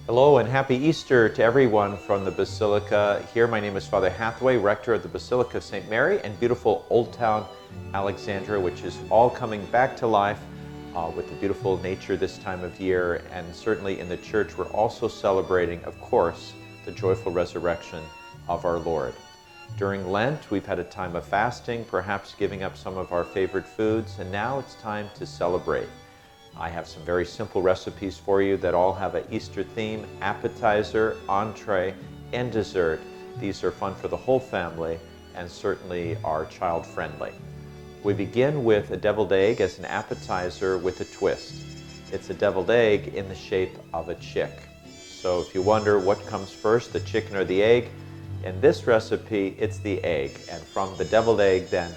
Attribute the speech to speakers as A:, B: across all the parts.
A: Hello and happy Easter to everyone from the Basilica here. My name is Father Hathaway, Rector of the Basilica of Saint Mary in beautiful Old Town Alexandria, which is all coming back to life with the beautiful nature this time of year. And certainly in the church, we're also celebrating, of course, the joyful resurrection of our Lord. During Lent, we've had a time of fasting, perhaps giving up some of our favorite foods, and now it's time to celebrate. I have some very simple recipes for you that all have an Easter theme: appetizer, entree, and dessert. These are fun for the whole family and certainly are child-friendly. We begin with a deviled egg as an appetizer with a twist. It's a deviled egg in the shape of a chick. So if you wonder what comes first, the chicken or the egg, in this recipe, it's the egg. And from the deviled egg, then,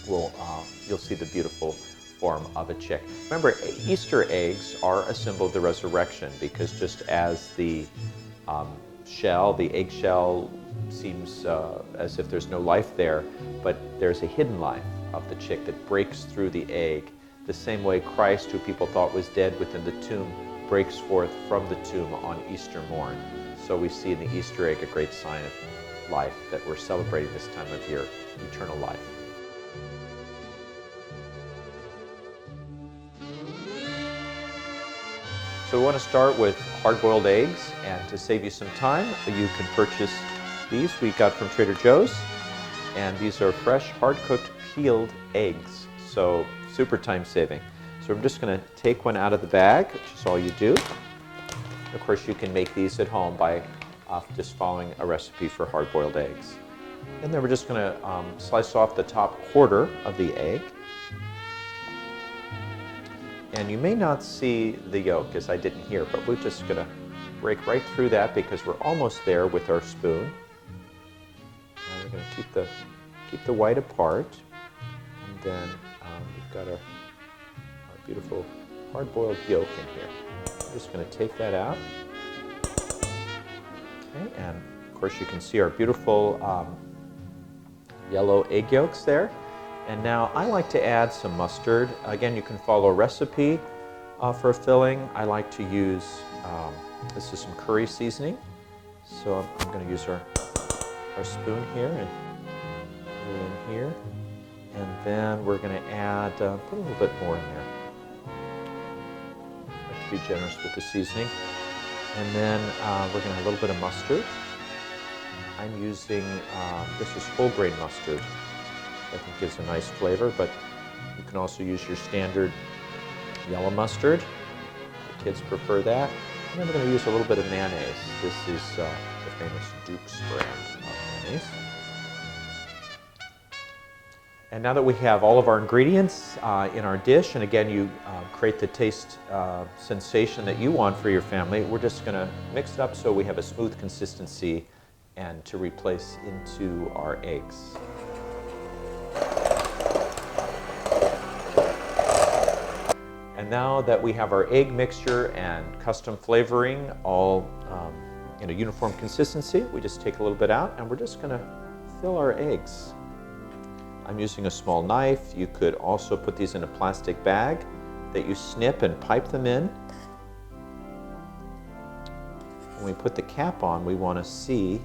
A: you'll see the beautiful form of a chick. Remember, Easter eggs are a symbol of the resurrection, because just as the eggshell seems as if there's no life there, but there's a hidden life of the chick that breaks through the egg. The same way Christ, who people thought was dead within the tomb, breaks forth from the tomb on Easter morn. So we see in the Easter egg a great sign of life that we're celebrating this time of year, eternal life. So we want to start with hard-boiled eggs, and to save you some time, you can purchase these we got from Trader Joe's, and these are fresh, hard-cooked, peeled eggs, so super time-saving. So I'm just going to take one out of the bag, which is all you do. Of course, you can make these at home by just following a recipe for hard-boiled eggs. And then we're just going to slice off the top quarter of the egg. And you may not see the yolk, as I didn't here, but we're just going to break right through that because we're almost there with our spoon. And we're going to keep the white apart. And then we've got our beautiful hard-boiled yolk in here. I'm just going to take that out. Okay, and of course you can see our beautiful yellow egg yolks there. And now I like to add some mustard. Again, you can follow a recipe for a filling. I like to use, this is some curry seasoning. So I'm going to use our spoon here and put it in here. And then we're going to add, put a little bit more in there. I like to be generous with the seasoning. And then we're going to have a little bit of mustard. I'm using, this is whole grain mustard. I think gives a nice flavor, but you can also use your standard yellow mustard. The kids prefer that. And then we're going to use a little bit of mayonnaise. This is the famous Duke's brand of mayonnaise. And now that we have all of our ingredients in our dish, and again, you create the taste sensation that you want for your family, we're just going to mix it up so we have a smooth consistency and to replace into our eggs. And now that we have our egg mixture and custom flavoring all in a uniform consistency, we just take a little bit out and we're just going to fill our eggs. I'm using a small knife. You could also put these in a plastic bag that you snip and pipe them in. When we put the cap on, we want to see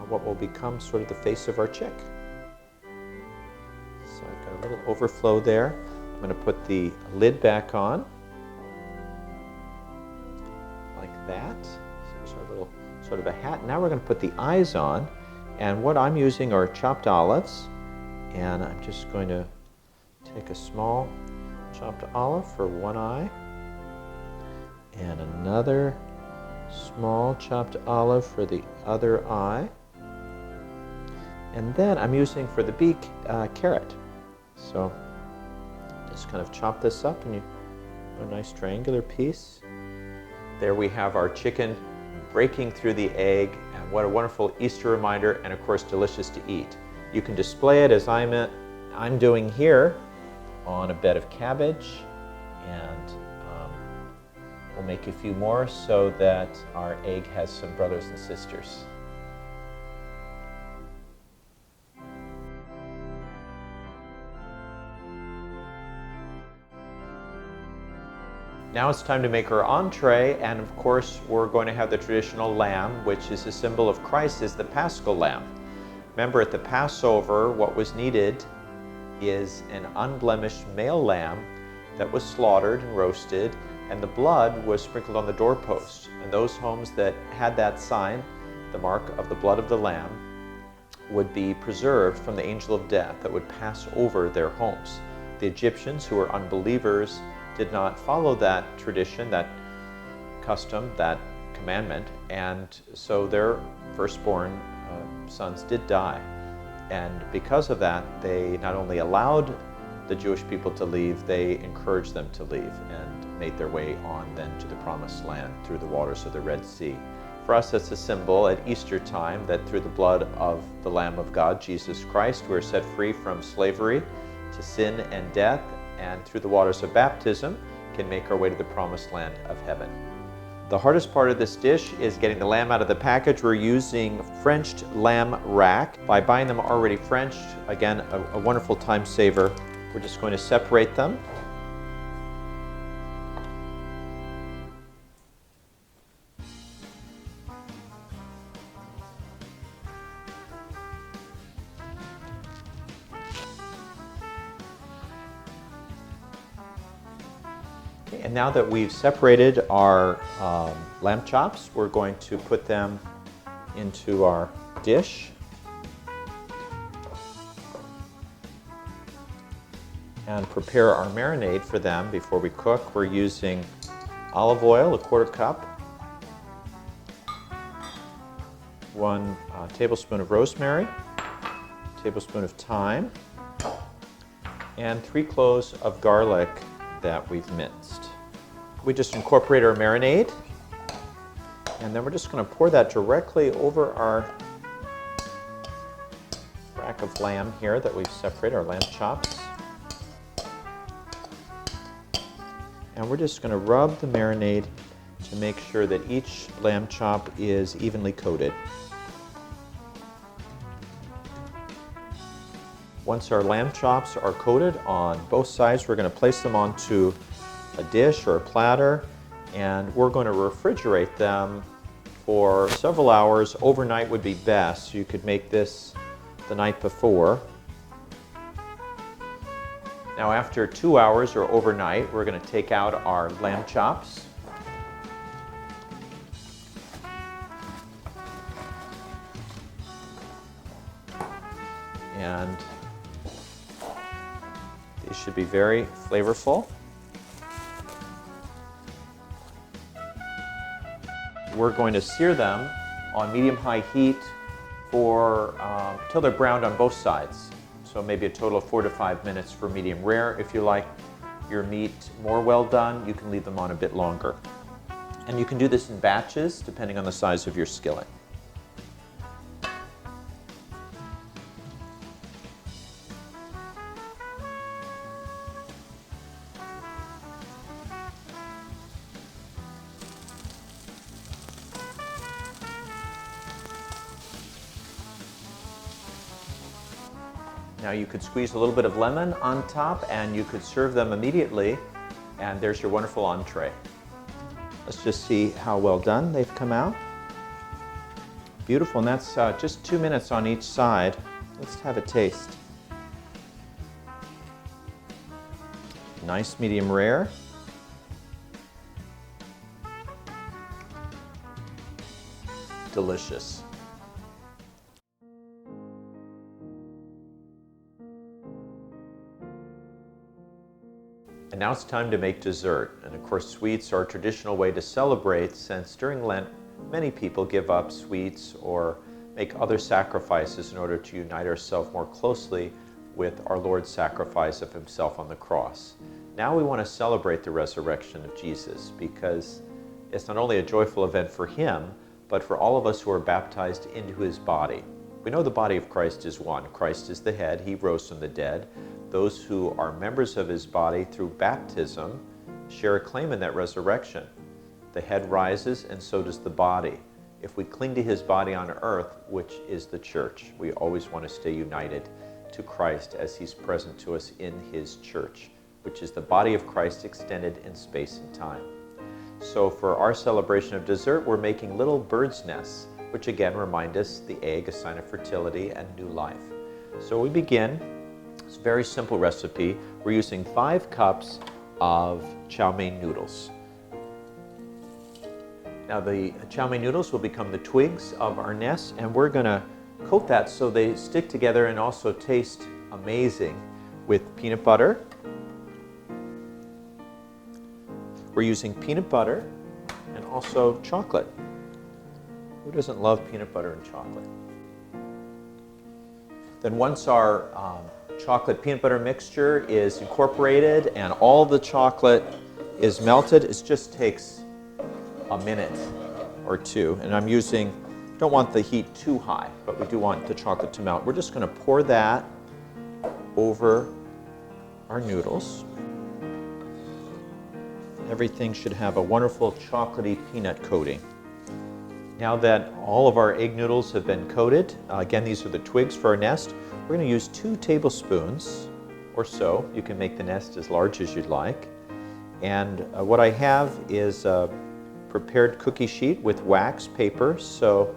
A: what will become sort of the face of our chick. So I've got a little overflow there. I'm going to put the lid back on, like that. So there's our little sort of a hat. Now we're going to put the eyes on, and what I'm using are chopped olives, and I'm just going to take a small chopped olive for one eye, and another small chopped olive for the other eye. And then I'm using for the beak carrot. So just kind of chop this up and you put a nice triangular piece. There we have our chicken breaking through the egg, and what a wonderful Easter reminder, and of course delicious to eat. You can display it as I'm doing here on a bed of cabbage, and we'll make a few more so that our egg has some brothers and sisters. Now it's time to make our entree, and of course we're going to have the traditional lamb, which is a symbol of Christ as the Paschal lamb. Remember, at the Passover, what was needed is an unblemished male lamb that was slaughtered and roasted, and the blood was sprinkled on the doorposts. And those homes that had that sign, the mark of the blood of the lamb, would be preserved from the angel of death that would pass over their homes. The Egyptians, who were unbelievers, did not follow that tradition, that custom, that commandment, and so their firstborn sons did die. And because of that, they not only allowed the Jewish people to leave, they encouraged them to leave and made their way on then to the Promised Land through the waters of the Red Sea. For us, it's a symbol at Easter time that through the blood of the Lamb of God, Jesus Christ, we are set free from slavery to sin and death, and through the waters of baptism can make our way to the Promised Land of heaven. The hardest part of this dish is getting the lamb out of the package. We're using Frenched lamb rack. By buying them already Frenched, again, a wonderful time saver. We're just going to separate them. And now that we've separated our lamb chops, we're going to put them into our dish. And prepare our marinade for them before we cook. We're using olive oil, a quarter cup, 1 tablespoon of rosemary, tablespoon of thyme, and 3 cloves of garlic that we've minced. We just incorporate our marinade, and then we're just going to pour that directly over our rack of lamb here that we've separated, our lamb chops. And we're just going to rub the marinade to make sure that each lamb chop is evenly coated. Once our lamb chops are coated on both sides, we're going to place them onto a dish or a platter, and we're going to refrigerate them for several hours. Overnight would be best. You could make this the night before. Now, after 2 hours or overnight, we're going to take out our lamb chops. And these should be very flavorful. We're going to sear them on medium-high heat for till they're browned on both sides. So maybe a total of 4 to 5 minutes for medium rare. If you like your meat more well done, you can leave them on a bit longer. And you can do this in batches depending on the size of your skillet. Now you could squeeze a little bit of lemon on top and you could serve them immediately, and there's your wonderful entree. Let's just see how well done they've come out. Beautiful, and that's just 2 minutes on each side. Let's have a taste. Nice medium rare. Delicious. And now it's time to make dessert. And of course, sweets are a traditional way to celebrate, since during Lent, many people give up sweets or make other sacrifices in order to unite ourselves more closely with our Lord's sacrifice of himself on the cross. Now we want to celebrate the resurrection of Jesus, because it's not only a joyful event for him, but for all of us who are baptized into his body. We know the body of Christ is one. Christ is the head. He rose from the dead. Those who are members of his body through baptism share a claim in that resurrection. The head rises, and so does the body. If we cling to his body on earth, which is the church, we always want to stay united to Christ as he's present to us in his church. which is the body of Christ extended in space and time. So for our celebration of dessert, we're making little bird's nests, which again remind us the egg, a sign of fertility and new life. So we begin, it's a very simple recipe. We're using 5 cups of chow mein noodles. Now the chow mein noodles will become the twigs of our nest, and we're going to coat that so they stick together and also taste amazing with peanut butter. We're using peanut butter and also chocolate. Who doesn't love peanut butter and chocolate? Then once our chocolate peanut butter mixture is incorporated and all the chocolate is melted, it just takes a minute or two. And I'm using, don't want the heat too high, but we do want the chocolate to melt. We're just going to pour that over our noodles. Everything should have a wonderful chocolatey peanut coating. Now that all of our egg noodles have been coated, again, these are the twigs for our nest. We're going to use 2 tablespoons or so. You can make the nest as large as you'd like. And what I have is a prepared cookie sheet with wax paper so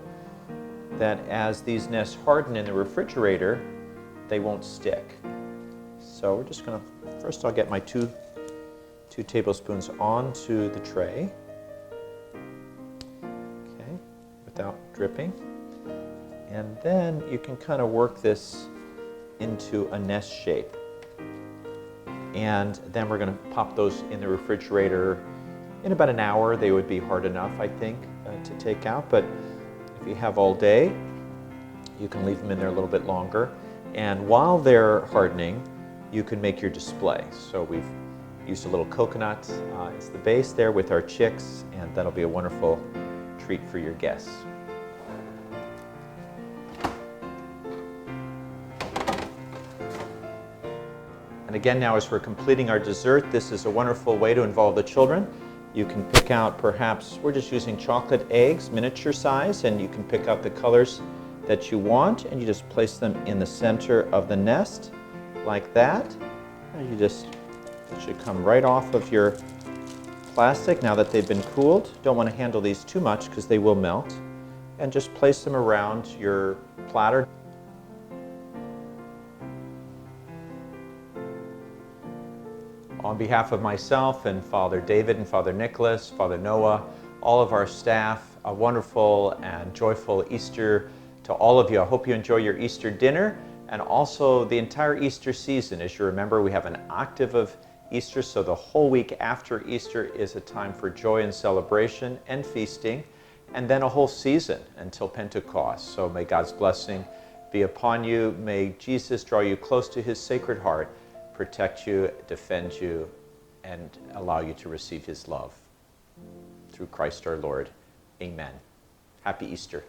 A: that as these nests harden in the refrigerator, they won't stick. So we're just going to, first I'll get my 2 tablespoons onto the tray. Okay, without dripping. And then you can kind of work this into a nest shape. And then we're going to pop those in the refrigerator. In about an hour, they would be hard enough, I think, to take out. But if you have all day, you can leave them in there a little bit longer. And while they're hardening, you can make your display. So we've used a little coconut as the base there with our chicks, and that'll be a wonderful treat for your guests. And again, now as we're completing our dessert, this is a wonderful way to involve the children. You can pick out, perhaps, we're just using chocolate eggs, miniature size, and you can pick out the colors that you want, and you just place them in the center of the nest, like that. And you just, it should come right off of your plastic now that they've been cooled. Don't want to handle these too much because they will melt. And just place them around your platter. On behalf of myself and Father David and Father Nicholas, Father Noah, all of our staff, a wonderful and joyful Easter to all of you. I hope you enjoy your Easter dinner and also the entire Easter season. As you remember, we have an octave of Easter, so the whole week after Easter is a time for joy and celebration and feasting, and then a whole season until Pentecost. So may God's blessing be upon you. May Jesus draw you close to his Sacred Heart, protect you, defend you, and allow you to receive his love. Through Christ our Lord. Amen. Happy Easter.